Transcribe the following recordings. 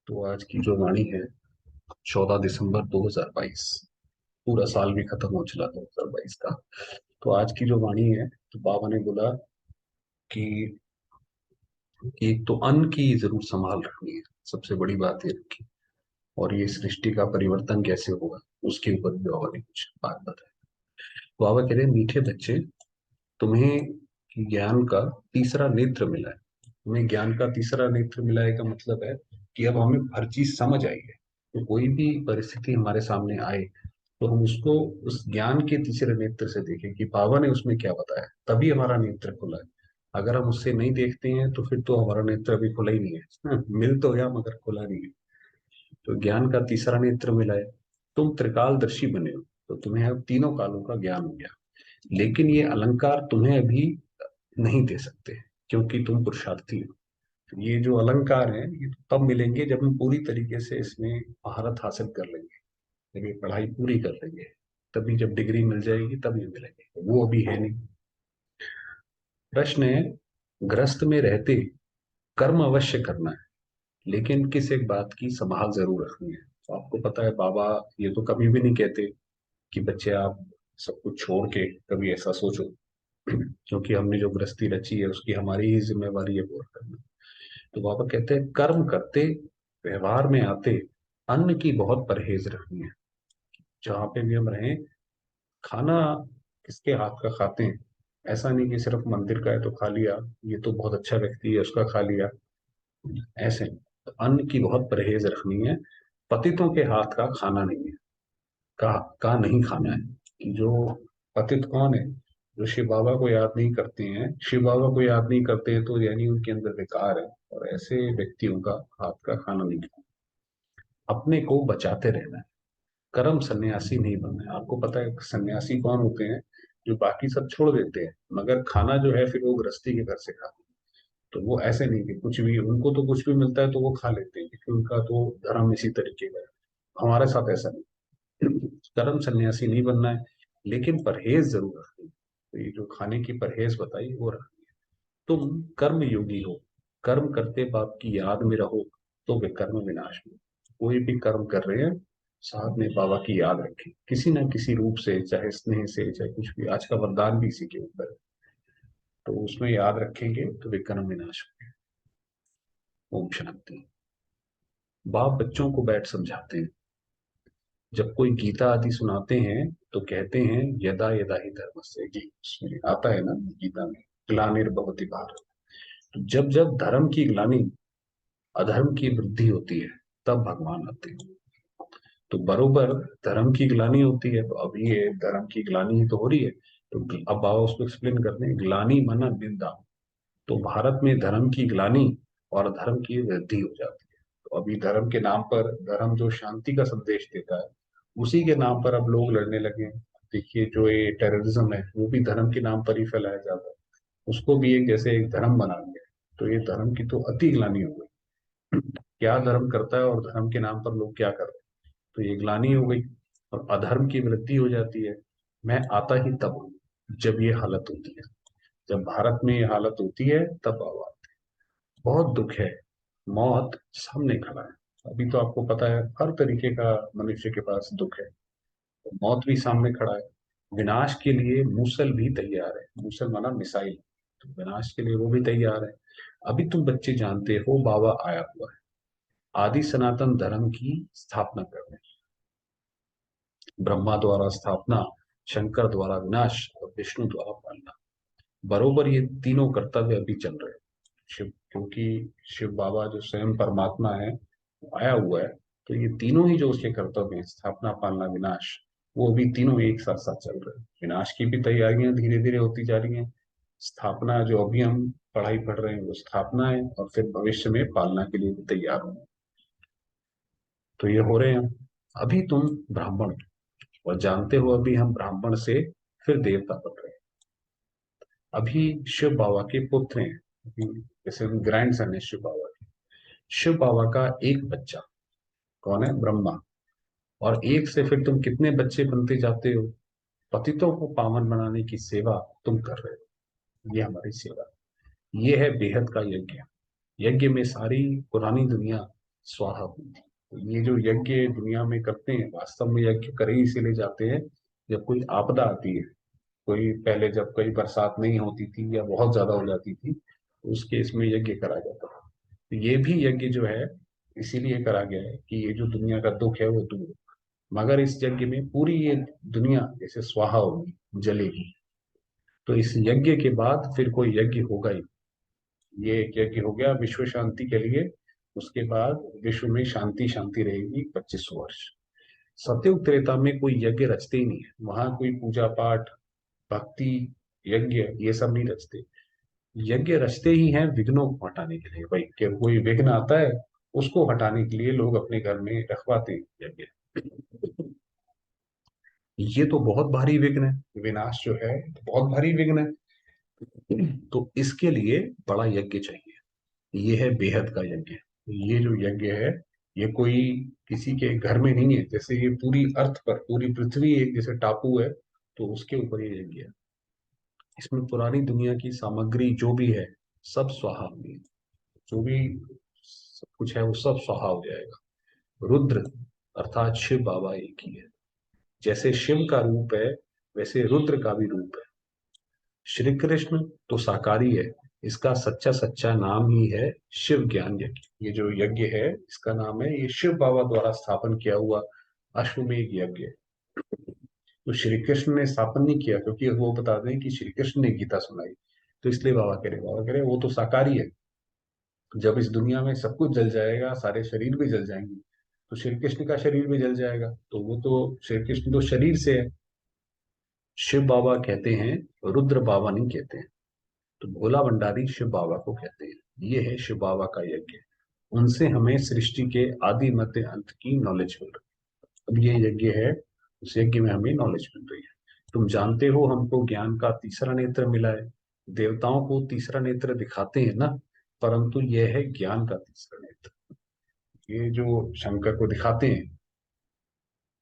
तो आज की जो वाणी है 14 दिसंबर 2022। पूरा साल भी खत्म हो चला 2022 का। तो आज की जो वाणी है, तो बाबा ने बोला कि एक तो अन्न की जरूर संभाल रखनी है। सबसे बड़ी बात ये रखी। और ये सृष्टि का परिवर्तन कैसे होगा उसके ऊपर भी बाबा ने कुछ बात बताई। बाबा कह रहे हैं, मीठे बच्चे, तुम्हें ज्ञान का तीसरा नेत्र मिला है। तुम्हें ज्ञान का तीसरा नेत्र मिला है का मतलब है कि अब हमें हर चीज समझ आई है। तो कोई भी परिस्थिति हमारे सामने आए तो हम उसको उस ज्ञान के तीसरे नेत्र से देखें कि बाबा ने उसमें क्या बताया, तभी हमारा नेत्र खुला है। अगर हम उससे नहीं देखते हैं तो फिर तो हमारा नेत्र अभी खुला ही नहीं है। मिल तो गया मगर खुला नहीं है। तो ज्ञान का तीसरा नेत्र मिला है। तुम त्रिकालदर्शी बने हो, तो तुम्हें अब तीनों कालों का ज्ञान हो गया। लेकिन ये अलंकार तुम्हें अभी नहीं दे सकते क्योंकि तुम पुरुषार्थी हो। तो ये जो अलंकार है ये तो तब मिलेंगे जब हम पूरी तरीके से इसमें महारत हासिल कर लेंगे, जब ये पढ़ाई पूरी कर लेंगे। तभी जब डिग्री मिल जाएगी तब ये मिलेंगे, तो वो अभी है नहीं। प्रश्न है, गृहस्थ में रहते कर्म अवश्य करना है, लेकिन किस एक बात की संभाल जरूर रखनी है। तो आपको पता है बाबा ये तो कभी भी नहीं कहते कि बच्चे आप सब कुछ छोड़ के कभी ऐसा सोचो, क्योंकि हमने जो गृहस्थी रची है उसकी हमारी ही जिम्मेवारी है पूरा करना। तो बाबा कहते हैं कर्म करते व्यवहार में आते अन्न की बहुत परहेज रखनी है। जहां पे भी हम रहें, खाना किसके हाथ का खाते हैं। ऐसा नहीं कि सिर्फ मंदिर का है तो खा लिया, ये तो बहुत अच्छा व्यक्ति है उसका खा लिया, ऐसे नहीं। तो अन्न की बहुत परहेज रखनी है। पतितों के हाथ का खाना नहीं है। का नहीं खाना है। कि जो पतित कौन है, जो शिव बाबा को याद नहीं करते हैं, शिव बाबा को याद नहीं करते हैं, तो यानी उनके अंदर विकार है। और ऐसे व्यक्तियों का हाथ का खाना नहीं खाना। अपने को बचाते रहना है। कर्म सन्यासी नहीं बनना है। आपको पता है सन्यासी कौन होते हैं? जो बाकी सब छोड़ देते हैं मगर खाना जो है फिर वो गृहस्थी के घर से खाते हैं। तो वो ऐसे नहीं कि कुछ भी उनको तो कुछ भी मिलता है तो वो खा लेते हैं क्योंकि उनका तो धर्म इसी तरीके का है। हमारे साथ ऐसा नहीं। कर्म सन्यासी नहीं बनना है, लेकिन परहेज जरूर रखनी है। तो ये जो खाने की परहेज बताई वो रखनी है। तुम कर्म योगी हो, कर्म करते बाप की याद में रहो, तो विकर्म विनाश में। कोई भी कर्म कर रहे हैं, साथ में बाबा की याद रखें किसी ना किसी रूप से, चाहे स्नेह से चाहे कुछ भी। आज का वरदान भी इसी के ऊपर है। तो उसमें याद रखेंगे तो विकर्म विनाश होंगे। ओम शांति। बाप बच्चों को बैठ समझाते हैं। जब कोई गीता आदि सुनाते हैं तो कहते हैं यदा यदा ही धर्मस्य, उसमें आता है ना गीता में, ग्लानिर्भवति भारत। तो जब जब धर्म की ग्लानि, अधर्म की वृद्धि होती है, तब भगवान आते हैं। तो बरोबर धर्म की ग्लानि होती है, तो अभी ये धर्म की ग्लानि ही तो हो रही है। तो अब बाबा उसको एक्सप्लेन करते हैं, ग्लानि मना निंदा। तो भारत में धर्म की ग्लानि और धर्म की वृद्धि हो जाती है। तो अभी धर्म के नाम पर, धर्म जो शांति का संदेश देता है, उसी के नाम पर अब लोग लड़ने लगे हैं। देखिए जो ये टेररिज्म है वो भी धर्म के नाम पर ही फैलाया जाता है। उसको भी एक जैसे एक धर्म बना दिया। तो ये धर्म की तो अति ग्लानि हो गई। क्या धर्म करता है और धर्म के नाम पर लोग क्या कर रहे हैं। तो ये ग्लानि हो गई और अधर्म की वृद्धि हो जाती है। मैं आता ही तब हूँ जब ये हालत होती है। जब भारत में ये हालत होती है तब आवाज। बहुत दुख है। मौत सामने खड़ा है। अभी तो आपको पता है हर तरीके का मनुष्य के पास दुख है। तो मौत भी सामने खड़ा है। विनाश के लिए मूसल भी तैयार है। मूसल माना मिसाइल। तो विनाश के लिए वो भी तैयार है। अभी तुम बच्चे जानते हो बाबा आया हुआ है आदि सनातन धर्म की स्थापना करने। ब्रह्मा द्वारा स्थापना, शंकर द्वारा विनाश और विष्णु द्वारा पालना। बरोबर ये तीनों कर्तव्य अभी चल रहे हैं। शिव, क्योंकि शिव बाबा जो स्वयं परमात्मा है वो आया हुआ है। तो ये तीनों ही जो उसके कर्तव्य हैं, स्थापना पालना विनाश, वो अभी तीनों एक साथ साथ चल रहे हैं। विनाश की भी तैयारियां धीरे धीरे होती जा रही हैं। स्थापना जो अभी हम पढ़ाई पढ़ रहे हैं वो स्थापना है, और फिर भविष्य में पालना के लिए भी तैयार होंगे। तो ये हो रहे हैं। अभी तुम ब्राह्मण हो, और जानते हो अभी हम ब्राह्मण से फिर देवता बन रहे हैं। अभी शिव बाबा के पुत्र हैं। अभी जैसे ग्रैंड सन है शिव बाबा के। शिव बाबा का एक बच्चा कौन है? ब्रह्मा। और एक से फिर तुम कितने बच्चे बनते जाते हो। पतितों को पावन बनाने की सेवा तुम कर रहे हो। ये हमारी सेवा, ये है बेहद का यज्ञ। यज्ञ में सारी पुरानी दुनिया स्वाहा भूति। तो ये जो यज्ञ दुनिया में करते हैं, वास्तव में यज्ञ करे ही इसीलिए जाते हैं जब कोई आपदा आती है। कोई पहले जब कोई बरसात नहीं होती थी या बहुत ज्यादा हो जाती थी, तो उस केस में यज्ञ करा जाता था। तो ये भी यज्ञ जो है इसीलिए करा गया है कि ये जो दुनिया का दुख है वो दूर हो। मगर इस यज्ञ में पूरी ये दुनिया जैसे स्वाहा होगी, जलेगी। तो इस यज्ञ के बाद फिर कोई यज्ञ होगा ही। ये एक यज्ञ हो गया विश्व शांति के लिए। उसके बाद विश्व में शांति शांति रहेगी 2500 वर्ष। सतयुग त्रेता में कोई यज्ञ रचते ही नहीं है, वहां कोई पूजा पाठ, भक्ति, यज्ञ ये सब नहीं रचते। यज्ञ रचते ही हैं विघ्नों को हटाने के लिए। भाई कि कोई विघ्न आता है, उसको हटाने के लिए लोग अपने घर में रखवाते हैं यज्ञ। ये तो बहुत भारी विघ्न है, विनाश जो है तो बहुत भारी विघ्न है। तो इसके लिए बड़ा यज्ञ चाहिए। ये है बेहद का यज्ञ। ये जो यज्ञ है, ये कोई किसी के घर में नहीं है। जैसे ये पूरी अर्थ पर, पूरी पृथ्वी एक जैसे टापू है, तो उसके ऊपर ये यज्ञ है। इसमें पुरानी दुनिया की सामग्री जो भी है सब स्वाहा होगी। जो भी सब कुछ है वो सब स्वाहा हो जाएगा। रुद्र अर्थात शिव बाबा एक ही है। जैसे शिव का रूप है, वैसे रुद्र का भी रूप है। श्री कृष्ण तो साकारी है। इसका सच्चा सच्चा नाम ही है शिव ज्ञान यज्ञ। ये जो यज्ञ है इसका नाम है, ये शिव बाबा द्वारा स्थापन किया हुआ अश्वमेध यज्ञ है। तो श्री कृष्ण ने स्थापन नहीं किया, क्योंकि वो बता दें कि श्री कृष्ण ने गीता सुनाई। तो इसलिए बाबा कह रहे वो तो साकारी है। जब इस दुनिया में सब कुछ जल जाएगा, सारे शरीर भी जल जाएंगे, तो श्री कृष्ण का शरीर भी जल जाएगा। तो वो तो श्री कृष्ण तो शरीर से है। शिव बाबा कहते हैं, रुद्र बाबा नहीं कहते हैं। तो भोला भंडारी शिव बाबा को कहते हैं। ये है शिव बाबा का यज्ञ। उनसे हमें सृष्टि के आदि मध्य अंत की नॉलेज मिल रही है। अब ये यज्ञ है, उस यज्ञ में हमें नॉलेज मिल रही है। तुम जानते हो हमको ज्ञान का तीसरा नेत्र मिला है। देवताओं को तीसरा नेत्र दिखाते हैं ना, परंतु यह है ज्ञान का तीसरा नेत्र। ये जो शंकर को दिखाते हैं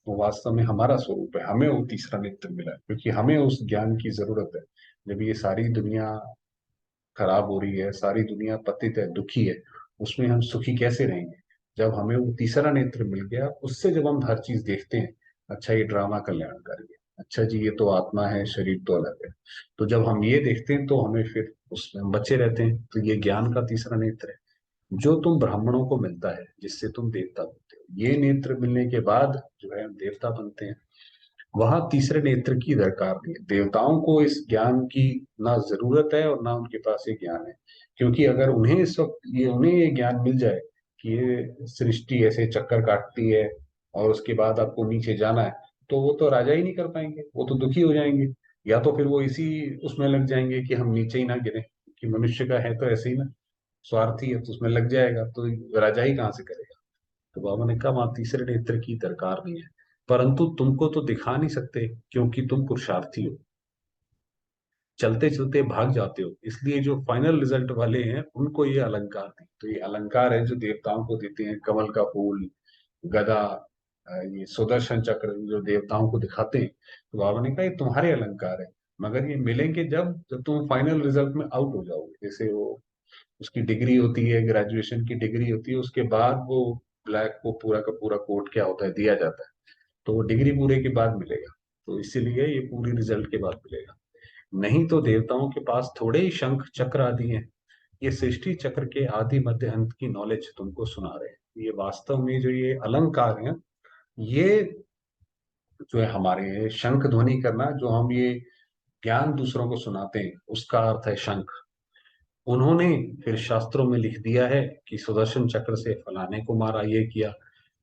वो वास्तव में हमारा स्वरूप है। हमें वो तीसरा नेत्र मिला है क्योंकि हमें उस ज्ञान की जरूरत है। जब ये सारी दुनिया खराब हो रही है, सारी दुनिया पतित है, दुखी है, उसमें हम सुखी कैसे रहेंगे? जब हमें वो तीसरा नेत्र मिल गया, उससे जब हम हर चीज देखते हैं, अच्छा ये ड्रामा कल्याणकारी है, अच्छा जी ये तो आत्मा है, शरीर तो अलग है। तो जब हम ये देखते हैं तो हमें फिर उसमें हम बचे रहते हैं। तो ये ज्ञान का तीसरा नेत्र है, जो तुम ब्राह्मणों को मिलता है, जिससे तुम देवता बनते हो। ये नेत्र मिलने के बाद जो है हम देवता बनते हैं। वहां तीसरे नेत्र की दरकार नहीं है। देवताओं को इस ज्ञान की ना जरूरत है और ना उनके पास ये ज्ञान है। क्योंकि अगर उन्हें इस वक्त ये उन्हें ये ज्ञान मिल जाए कि ये सृष्टि ऐसे चक्कर काटती है और उसके बाद आपको नीचे जाना है, तो वो तो राजा ही नहीं कर पाएंगे, वो तो दुखी हो जाएंगे। या तो फिर वो इसी उसमें लग जाएंगे कि हम नीचे ही ना गिरे, कि मनुष्य का है तो ऐसे ही ना, स्वार्थी है तो उसमें लग जाएगा, तो राजा ही कहाँ से करेगा। तो बाबा ने कहा वहां तीसरे नेत्र की दरकार नहीं है। परंतु तुमको तो दिखा नहीं सकते क्योंकि तुम पुरुषार्थी हो, चलते चलते भाग जाते हो। इसलिए जो फाइनल रिजल्ट वाले हैं उनको ये अलंकार दी। तो ये अलंकार है जो देवताओं को देते हैं, कमल का फूल, गदा, ये सुदर्शन चक्र जो देवताओं को दिखाते हैं। तो बाबा ने कहा ये तुम्हारे अलंकार है, मगर ये मिलेंगे जब जब तुम फाइनल रिजल्ट में आउट हो जाओगे। जैसे वो उसकी डिग्री होती है, ग्रेजुएशन की डिग्री होती है, उसके बाद वो ब्लैक को पूरा का पूरा कोट क्या होता है दिया जाता है। तो वो डिग्री पूरे के बाद मिलेगा। तो इसीलिए ये पूरी रिजल्ट के बाद मिलेगा। नहीं तो देवताओं के पास थोड़े ही शंख चक्र आदि हैं। ये सृष्टि चक्र के आदि मध्य अंत की नॉलेज तुमको सुना रहे हैं। ये वास्तव में जो ये अलंकार हैं, ये जो है हमारे शंख ध्वनि करना, जो हम ये ज्ञान दूसरों को सुनाते हैं, उसका अर्थ है शंख। उन्होंने फिर शास्त्रों में लिख दिया है कि सुदर्शन चक्र से फलाने को मारा, ये किया।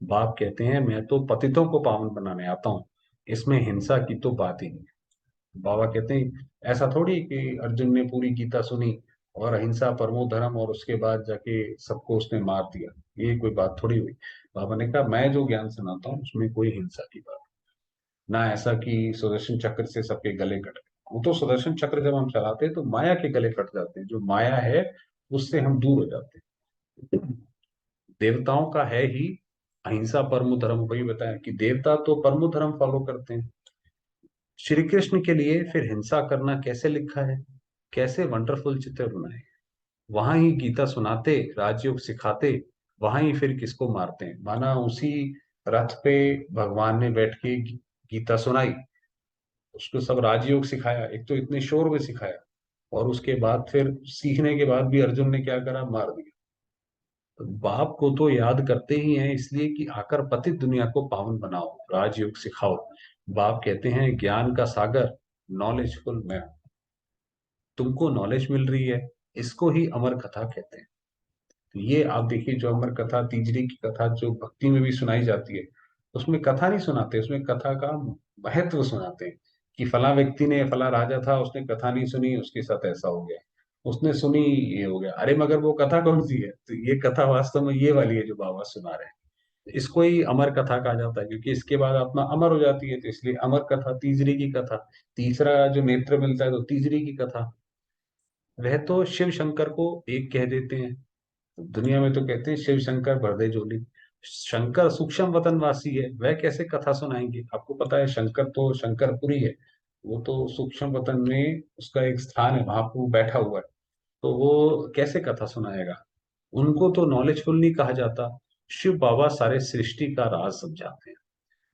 बाप कहते हैं मैं तो पतितों को पावन बनाने आता हूँ, इसमें हिंसा की तो बात ही नहीं। बाबा कहते हैं ऐसा थोड़ी कि अर्जुन ने पूरी गीता सुनी और अहिंसा परमो धर्म और उसके बाद जाके सबको उसने मार दिया, ये कोई बात थोड़ी हुई। बाबा ने कहा मैं जो ज्ञान सुनाता हूँ उसमें कोई हिंसा की बात, ना ऐसा कि सुदर्शन चक्र से सबके गले कट गए। वो तो सुदर्शन चक्र जब हम चलाते हैं तो माया के गले कट जाते हैं, जो माया है उससे हम दूर हो जाते हैं। देवताओं का है ही अहिंसा परमो धर्म। वही बताया कि देवता तो परमो धर्म फॉलो करते हैं। श्री कृष्ण के लिए फिर हिंसा करना कैसे लिखा है, कैसे वंडरफुल चित्र बनाए। वहां ही गीता सुनाते, राजयोग सिखाते, वहां ही फिर किसको मारते हैं, माना उसी रथ पे भगवान ने बैठ के गीता सुनाई, उसको सब राजयोग सिखाया, एक तो इतने शोर में सिखाया, और उसके बाद फिर सीखने के बाद भी अर्जुन ने क्या करा, मार दिया। तो बाप को तो याद करते ही हैं, इसलिए कि आकर पतित दुनिया को पावन बनाओ, राजयोग सिखाओ। बाप कहते हैं ज्ञान का सागर, नॉलेजफुल मैं हूं। तुमको नॉलेज मिल रही है, इसको ही अमर कथा कहते हैं। तो ये आप देखिए, जो अमर कथा, तीजरी की कथा जो भक्ति में भी सुनाई जाती है, उसमें कथा नहीं सुनाते, उसमें कथा का महत्व सुनाते हैं कि फला व्यक्ति ने, फला राजा था, उसने कथा नहीं सुनी, उसके साथ ऐसा हो गया, उसने सुनी, ये हो गया। अरे मगर वो कथा कौन सी है? तो ये कथा वास्तव में ये वाली है जो बाबा सुना रहे हैं। इसको ही अमर कथा कहा जाता है, क्योंकि इसके बाद आत्मा अमर हो जाती है, तो इसलिए अमर कथा, तीसरी की कथा। तीसरा जो नेत्र मिलता है तो तीसरी की कथा। वह तो शिव शंकर को एक कह देते हैं, दुनिया में तो कहते हैं शिव शंकर भरदे झोली। शंकर सूक्ष्म वतन वासी है, वह कैसे कथा सुनाएंगे? आपको पता है शंकर तो शंकरपुरी है, वो तो सूक्ष्म वतन में उसका एक स्थान है, वहां पर वो बैठा हुआ है, तो वो कैसे कथा सुनाएगा? उनको तो नॉलेजफुल नहीं कहा जाता। शिव बाबा सारे सृष्टि का राज समझाते हैं,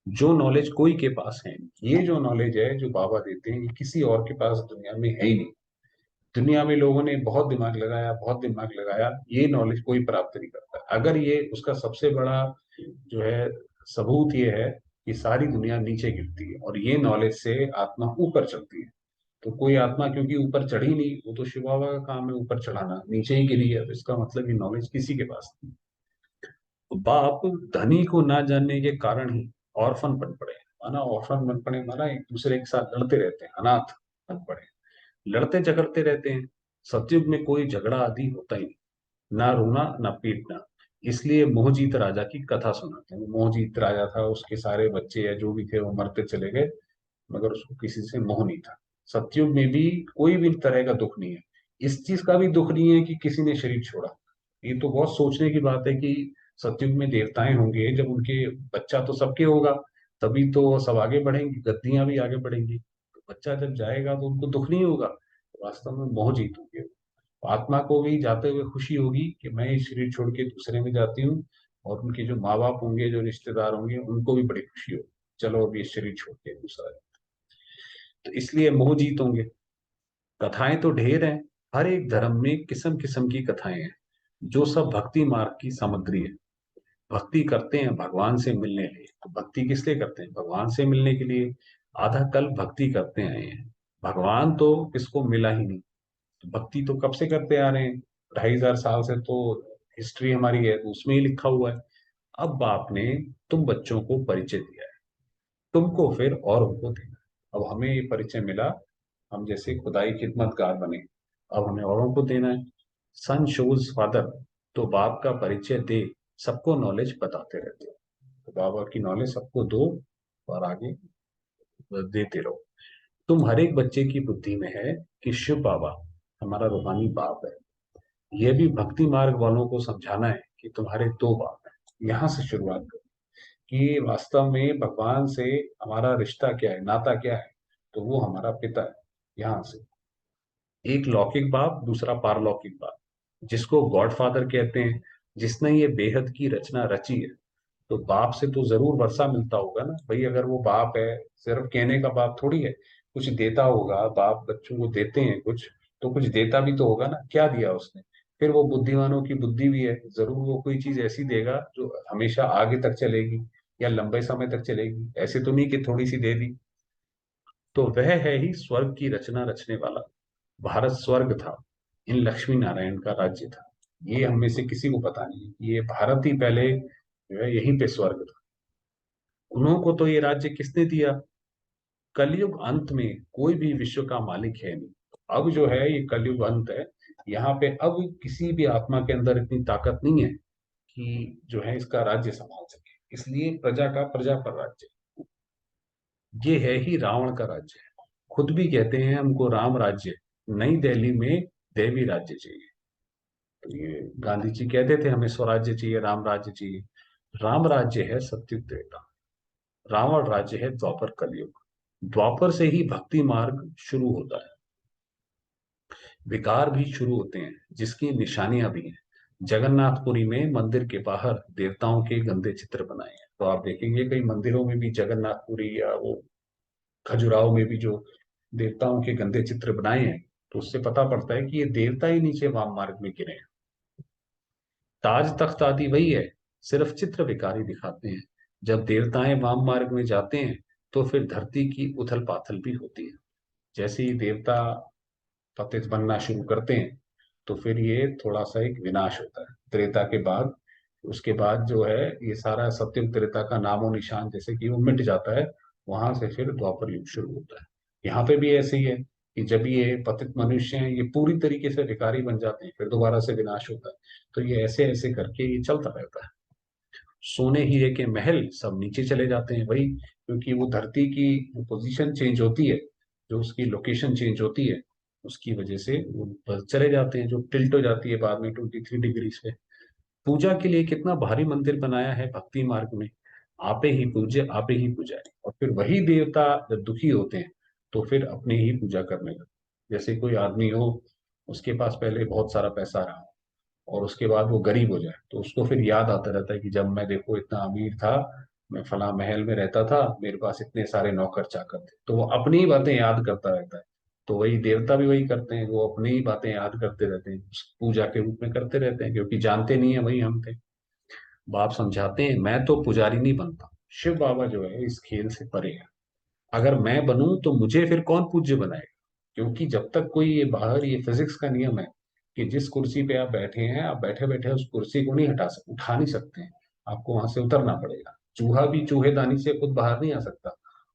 जो नॉलेज कोई के पास है नहीं। ये जो नॉलेज है जो बाबा देते हैं, ये किसी और के पास दुनिया में है ही नहीं। दुनिया में लोगों ने बहुत दिमाग लगाया, बहुत दिमाग लगाया, ये नॉलेज कोई प्राप्त नहीं करता। अगर ये उसका सबसे बड़ा जो है सबूत ये है कि सारी दुनिया नीचे गिरती है और ये नॉलेज से आत्मा ऊपर चलती है। तो कोई आत्मा क्योंकि ऊपर चढ़ी नहीं, वो तो शिव बाबा का काम है ऊपर चढ़ाना, नीचे ही गिरी है, तो इसका मतलब ये नॉलेज किसी के पास नहीं। तो बाप धनी को ना जानने के कारण ही ऑर्फन बन पड़े, माना ऑर्फन बन पड़े, माना एक दूसरे के साथ लड़ते रहते हैं, अनाथ बन पड़े, लड़ते झगड़ते रहते हैं। सतयुग में कोई झगड़ा आदि होता ही नहीं, ना रोना ना पीटना। इसलिए मोहजीत राजा की कथा सुनाते हैं। मोहजीत राजा था, उसके सारे बच्चे या जो भी थे वो मरते चले गए, मगर उसको किसी से मोह नहीं था। सतयुग में भी कोई भी तरह का दुख नहीं है। इस चीज का भी दुख नहीं है कि किसी ने शरीर छोड़ा। ये तो बहुत सोचने की बात है कि सतयुग में देवताएं होंगे, जब उनके बच्चा तो सबके होगा, तभी तो सब आगे बढ़ेंगे, गद्दियां भी आगे बढ़ेंगी। तो बच्चा जब जाएगा तो उनको दुख नहीं होगा, तो वास्तव में मोह जीतोगे। आत्मा को भी जाते हुए खुशी होगी कि मैं ये शरीर छोड़ के दूसरे में जाती हूँ, और उनके जो माँ बाप होंगे, जो रिश्तेदार होंगे, उनको भी बड़ी खुशी होगी, चलो अभी ये शरीर छोड़ के दूसरा। तो इसलिए मोह जीत होंगे। कथाएं तो ढेर हैं, हर एक धर्म में किस्म किस्म की कथाएं हैं, जो सब भक्ति मार्ग की सामग्री है। भक्ति करते हैं भगवान से मिलने के लिए, तो भक्ति किस लिए करते हैं? भगवान से मिलने के लिए। आधा कल भक्ति करते आए हैं, भगवान तो किसको मिला ही नहीं, तो भक्ति तो कब से करते आ रहे हैं, 2500 साल से तो हिस्ट्री हमारी है, तो उसमें ही लिखा हुआ है। अब बाप ने तुम बच्चों को परिचय दिया है, तुमको फिर और उनको देना है। अब हमें ये परिचय मिला, हम जैसे खुदाई खिदमतगार बने, अब हमें औरों को देना है। सन शोज फादर, तो बाप का परिचय दे, सबको नॉलेज बताते रहते हो। तो बाबा की नॉलेज सबको दो और आगे देते रहो। तुम हर एक बच्चे की बुद्धि में है कि शिव बाबा हमारा रूहानी बाप है। यह भी भक्ति मार्ग वालों को समझाना है कि तुम्हारे दो बाप हैं। यहाँ से शुरुआत करो कि वास्तव में भगवान से हमारा रिश्ता क्या है, नाता क्या है। तो वो हमारा पिता है। यहाँ से एक लौकिक बाप, दूसरा पारलौकिक बाप, जिसको गॉड फादर कहते हैं, जिसने ये बेहद की रचना रची है। तो बाप से तो जरूर वर्षा मिलता होगा ना भाई, अगर वो बाप है, सिर्फ कहने का बाप थोड़ी है, कुछ देता होगा। बाप बच्चों को देते हैं कुछ, तो कुछ देता भी तो होगा ना, क्या दिया उसने? फिर वो बुद्धिमानों की बुद्धि भी है, जरूर वो कोई चीज ऐसी देगा जो हमेशा आगे तक चलेगी या लंबे समय तक चलेगी, ऐसे तो नहीं कि थोड़ी सी दे दी। तो वह है ही स्वर्ग की रचना रचने वाला। भारत स्वर्ग था, इन लक्ष्मी नारायण का राज्य था। ये हम में से किसी को पता नहीं है कि ये भारत ही पहले जो है यहीं पे स्वर्ग था। उन्हों को तो ये राज्य किसने दिया? कलयुग अंत में कोई भी विश्व का मालिक है नहीं। अब जो है ये कलयुग अंत है, यहाँ पे अब किसी भी आत्मा के अंदर इतनी ताकत नहीं है कि जो है इसका राज्य संभाल सके। इसलिए प्रजा का प्रजा पर राज्य, ये है ही रावण का राज्य है। खुद भी कहते हैं हमको राम राज्य, नई दिल्ली में देवी राज्य चाहिए। तो ये गांधी जी कहते थे हमें स्वराज्य चाहिए, राम राज्य चाहिए। राम राज्य है सत्युग त्रेता, रावण राज्य है द्वापर कलयुग। द्वापर से ही भक्ति मार्ग शुरू होता है, विकार भी शुरू होते हैं जिसकी निशानियां भी हैं। जगन्नाथपुरी में मंदिर के बाहर देवताओं के गंदे चित्र बनाए हैं। तो आप देखेंगे कई मंदिरों में भी जगन्नाथपुरी या वो खजुराहो में भी जो देवताओं के गंदे चित्र बनाए हैं, तो उससे पता पड़ता है कि ये देवता ही नीचे वाम मार्ग में गिरे हैं। ताज तख्त आदि वही है, सिर्फ चित्र विकारी दिखाते हैं। जब देवताएं वाम मार्ग में जाते हैं तो फिर धरती की उथल पाथल भी होती है। जैसे ही देवता पतित बनना शुरू करते हैं तो फिर ये थोड़ा सा एक विनाश होता है त्रेता के बाद। उसके बाद जो है ये सारा सत्ययुग त्रेता का नामो निशान जैसे कि वो मिट जाता है। वहां से फिर द्वापर युग शुरू होता है। यहाँ पे भी ऐसे ही है कि जब ये पतित मनुष्य हैं ये पूरी तरीके से विकारी बन जाते हैं, फिर दोबारा से विनाश होता है। तो ये ऐसे ऐसे करके ये चलता रहता है। सोने हीरे के महल सब नीचे चले जाते हैं, वही क्योंकि वो धरती की पोजीशन चेंज होती है, जो उसकी लोकेशन चेंज होती है, उसकी वजह से वो ऊपर चले जाते हैं, जो टिल्ट हो जाती है बाद में 23 डिग्री पे। पूजा के लिए कितना भारी मंदिर बनाया है भक्ति मार्ग में। आपे ही पूज्य आपे ही पूजाए, और फिर वही देवता जब दुखी होते हैं तो फिर अपने ही पूजा करने लगते। जैसे कोई आदमी हो, उसके पास पहले बहुत सारा पैसा रहा और उसके बाद वो गरीब हो जाए, तो उसको फिर याद आता रहता है कि जब मैं देखो इतना अमीर था, मैं फला महल में रहता था, मेरे पास इतने सारे नौकर चाकर थे, तो वो अपनी ही बातें याद करता रहता है। तो वही देवता भी वही करते हैं, वो अपनी ही बातें याद करते रहते हैं, उस पूजा के रूप में करते रहते हैं, क्योंकि जानते नहीं है वही हम थे। बाप समझाते हैं, मैं तो पुजारी नहीं बनता, शिव बाबा जो है इस खेल से परे है। अगर मैं बनूं तो मुझे फिर कौन पूज्य बनाएगा, क्योंकि जब तक कोई ये बाहर ये फिजिक्स का नियम है कि जिस कुर्सी पे आप बैठे हैं, आप बैठे बैठे उस कुर्सी को नहीं उठा नहीं सकते हैं, आपको वहां से उतरना पड़ेगा। चूहा भी चूहेदानी से खुद बाहर नहीं आ सकता,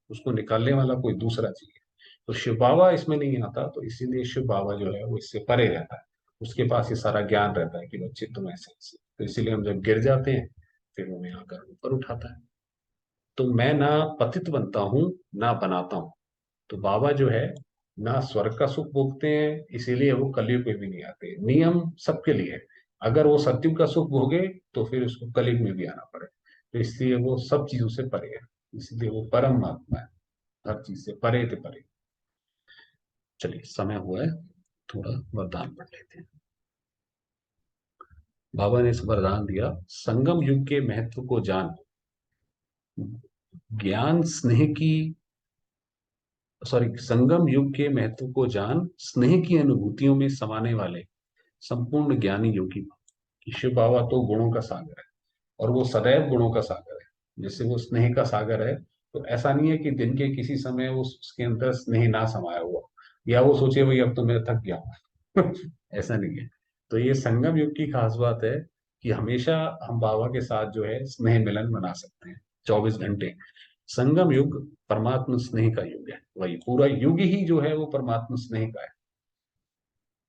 उसको निकालने वाला कोई दूसरा चाहिए। तो शिव बाबा इसमें नहीं आता, तो इसीलिए शिव बाबा जो है वो इससे परे रहता है। उसके पास ये सारा ज्ञान रहता है कि बच्चे तुम ऐसे ऐसे, तो इसीलिए हम जब गिर जाते हैं फिर वो हमें आकर ऊपर उठाता है। तो मैं ना पतित बनता हूँ ना बनाता हूँ। तो बाबा जो है ना स्वर्ग का सुख भोगते हैं, इसीलिए वो कलयुग में भी नहीं आते। नियम सबके लिए है, अगर वो सत्युग का सुख भोगे तो फिर उसको कलयुग में भी आना पड़े। तो इसलिए वो सब चीजों से परे है, इसलिए वो परम आत्मा है, हर चीज से परे थे परे। चलिए समय हुआ है, थोड़ा वरदान पढ़ लेते हैं। बाबा ने इस वरदान दिया, संगम युग के महत्व को जान, ज्ञान स्नेह की, सॉरी, संगम युग के महत्व को जान, स्नेह की अनुभूतियों में समाने वाले संपूर्ण ज्ञानी योगी भव। कि शिव बाबा तो गुणों का सागर है, और वो सदैव गुणों का सागर है। जैसे वो स्नेह का सागर है, तो ऐसा नहीं है कि दिन के किसी समय वो उसके अंदर स्नेह ना समाया हुआ, या वो सोचे भाई अब तो मैं थक गया हूं। ऐसा नहीं है। तो ये संगम युग की खास बात है कि हमेशा हम बाबा के साथ जो है स्नेह मिलन बना सकते हैं 24 घंटे। संगम युग परमात्मा स्नेह का युग है, वही पूरा युग ही जो है वो परमात्मा स्नेह का है।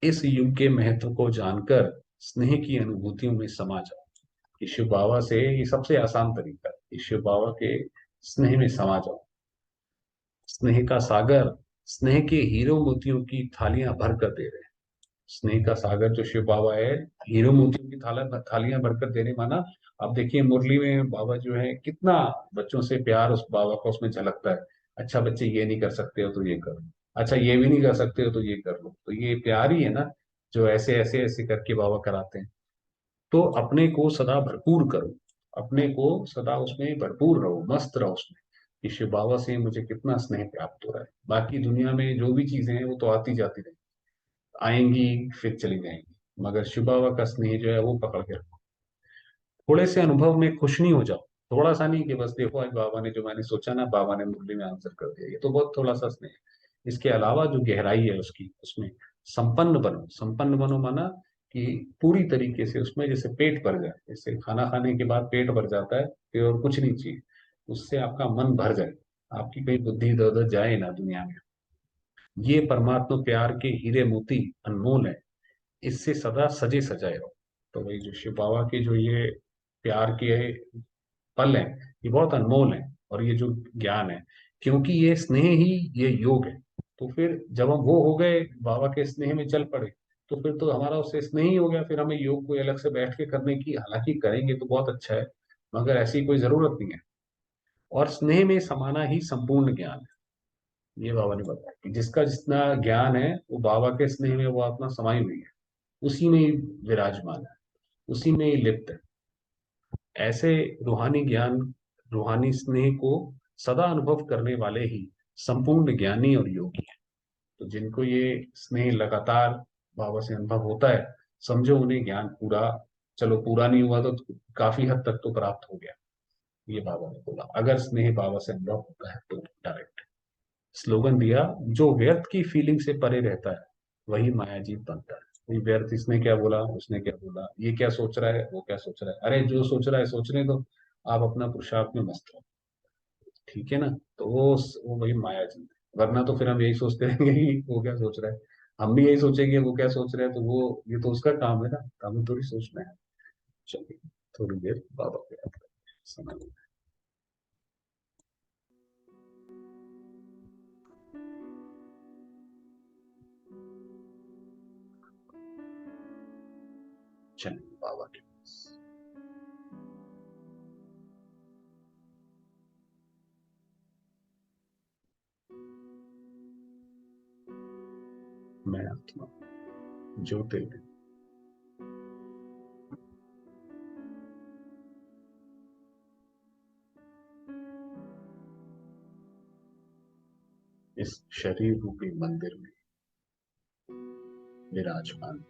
इस युग के महत्व को जानकर स्नेह की अनुभूतियों में समा जाओ। कि शिव बाबा से ये सबसे आसान तरीका है कि शिव बाबा के स्नेह में समा जाओ। स्नेह का सागर, स्नेह के हीरो मोतियों की थालियां भर कर दे रहे हैं। स्नेह का सागर जो शिव बाबा है, हीरो मोतियों की थालियां भरकर देने माना, आप देखिए मुरली में बाबा जो है कितना बच्चों से प्यार उस बाबा का उसमें झलकता है। अच्छा बच्चे ये नहीं कर सकते हो तो ये करो, अच्छा ये भी नहीं कर सकते हो तो ये कर लो। तो ये प्यार ही है ना, जो ऐसे ऐसे ऐसे करके बाबा कराते हैं। तो अपने को सदा भरपूर करो, अपने को सदा उसमें भरपूर रहो, मस्त रहो उसमें, कि शिव बाबा से मुझे कितना स्नेह प्राप्त हो रहा है। बाकी दुनिया में जो भी चीजें हैं वो तो आती जाती रहेंगी, आएंगी फिर चली जाएंगी, मगर शिव बाबा का स्नेह जो है वो पकड़ के रखो। थोड़े से अनुभव में खुश नहीं हो जाओ, थोड़ा सा नहीं कि बस देखो आज बाबा ने जो मैंने सोचा ना, बाबा ने मुरली में आंसर कर दिया, ये तो बहुत थोड़ा सा स्नेह है। इसके अलावा जो गहराई है उसकी, उसमें संपन्न बनो। संपन्न बनो माना कि पूरी तरीके से उसमें जैसे पेट भर जाए, जैसे खाना खाने के बाद पेट भर जाता है फिर और कुछ नहीं चाहिए, उससे आपका मन भर जाए, आपकी कहीं बुद्धि इधर उधर जाए ना दुनिया में। ये परमात्मा प्यार के हीरे मोती अनमोल है, इससे सदा सजे सजाए रहो। तो वही जो शिव बाबा के जो ये प्यार के पल हैं, ये बहुत अनमोल है। और ये जो ज्ञान है, क्योंकि ये स्नेह ही ये योग है। तो फिर जब हम वो हो गए, बाबा के स्नेह में चल पड़े, तो फिर तो हमारा उससे स्नेह ही हो गया, फिर हमें योग को अलग से बैठ के करने की, हालांकि करेंगे तो बहुत अच्छा है, मगर ऐसी कोई जरूरत नहीं है। और स्नेह में समाना ही संपूर्ण ज्ञान है। ये बाबा ने बताया कि जिसका जितना ज्ञान है वो बाबा के स्नेह में वो आत्मा समाई हुई है, उसी में ही विराजमान है। उसी में ही लिप्त है। ऐसे रूहानी ज्ञान, रूहानी स्नेह को सदा अनुभव करने वाले ही संपूर्ण ज्ञानी और योगी हैं। तो जिनको ये स्नेह लगातार बाबा से अनुभव होता है, समझो उन्हें ज्ञान पूरा, चलो पूरा नहीं हुआ तो काफी हद तक तो प्राप्त हो गया। ये बाबा ने बोला, अगर स्नेह बाबा से अनुभव होता है तो डायरेक्ट। स्लोगन दिया, जो व्यर्थ की फीलिंग से परे रहता है वही मायाजीत बनता है। कोई व्यर्थ, इसने क्या बोला, उसने क्या बोला, ये क्या सोच रहा है, वो क्या सोच रहा है, अरे जो सोच रहा है सोचने दो, आप अपना पुरुषार्थ में मस्त हो। ठीक है ना। तो वो वही मायाजीत है। वरना तो फिर हम यही सोचते रहेंगे कि वो क्या सोच रहा है, हम भी यही सोचेंगे वो क्या सोच रहे हैं, तो वो, ये तो उसका काम है ना, हमें थोड़ी सोचना है। चलिए, थोड़ी देर बाबा को याद करते हैं। समय। चलिए बाबा के पास। मैं आत्मा, ज्योतिर्लिंग, इस शरीर रूपी मंदिर में विराजमान।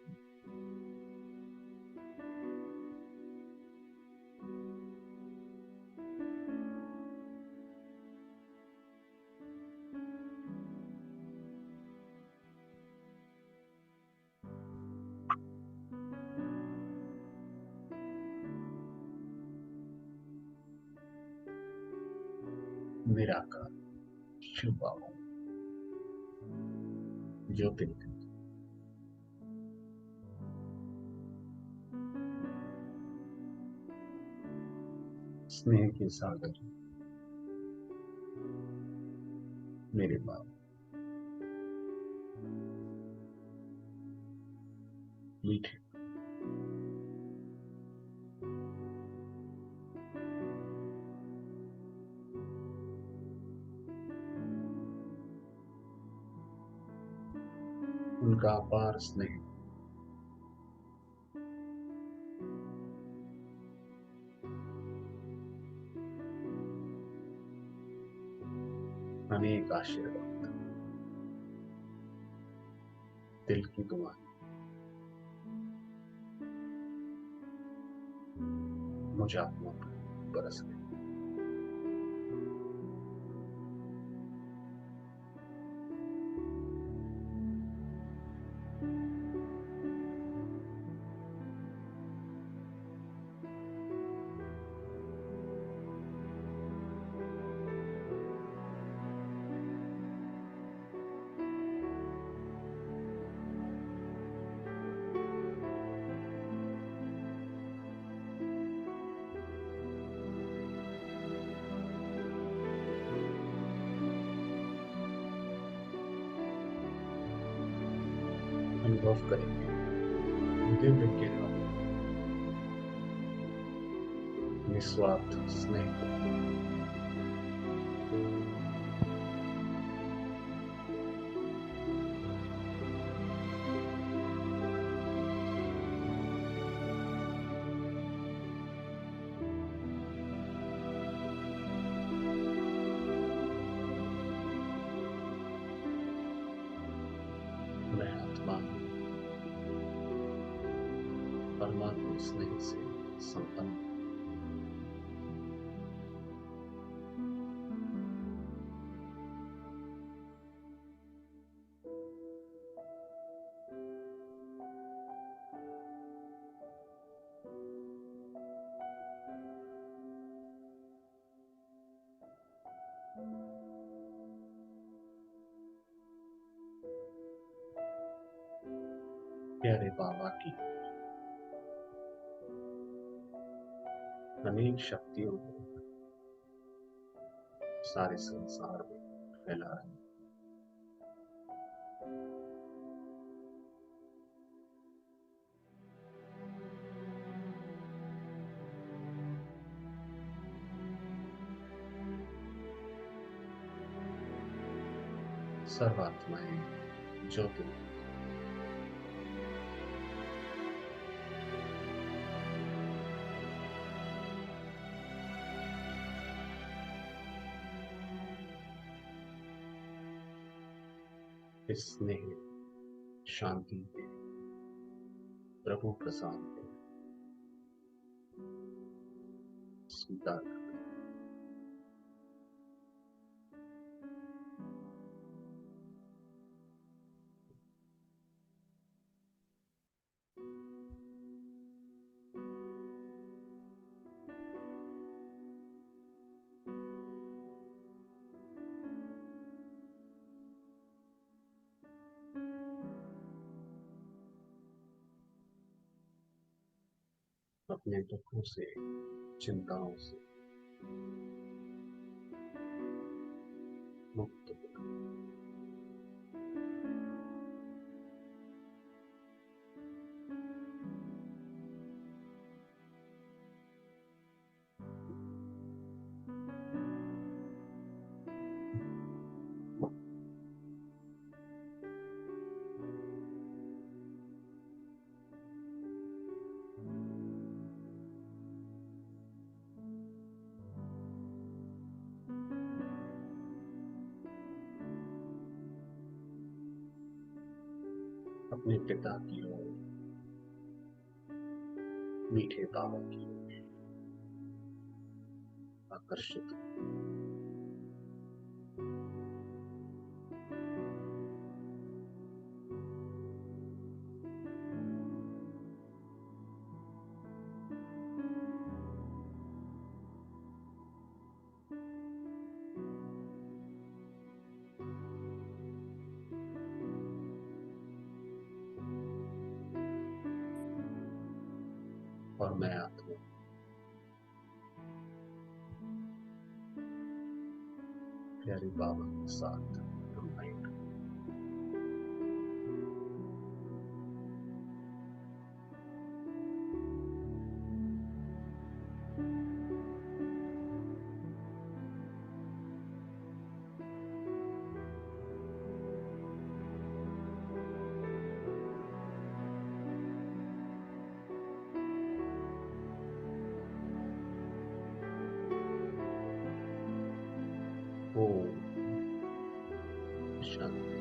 निराकार, शिव बाबा, ज्योतिर्लिंग, स्नेह के सागर, मेरे बाबा, मीठे, उनका अपार स्नेह अनेक आशीर्वाद, दिल की दुआ मुझे आत्मा पर बरस गई। अनुभव करेंगे दिव्य किरणों, निस्वार्थ स्नेह को। मैं आत्मा परमात्मा स्नेह से संपन्न। प्यारे बाबा की अनेक शक्तियों को सारे संसार में फैला रहे हैं। सर्वात्माएं ज्योति स्नेह, शांति दे, प्रभु प्रसाद दे, स्वीकार कर। अपने दुखों से, चिंताओं से मुक्त हो। अपने पिता की ओर, मीठे बाबा की ओर आकर्षित हो। और मैं आत्मा प्यारे बाबा के साथ कंबाइंड। ओम शांति।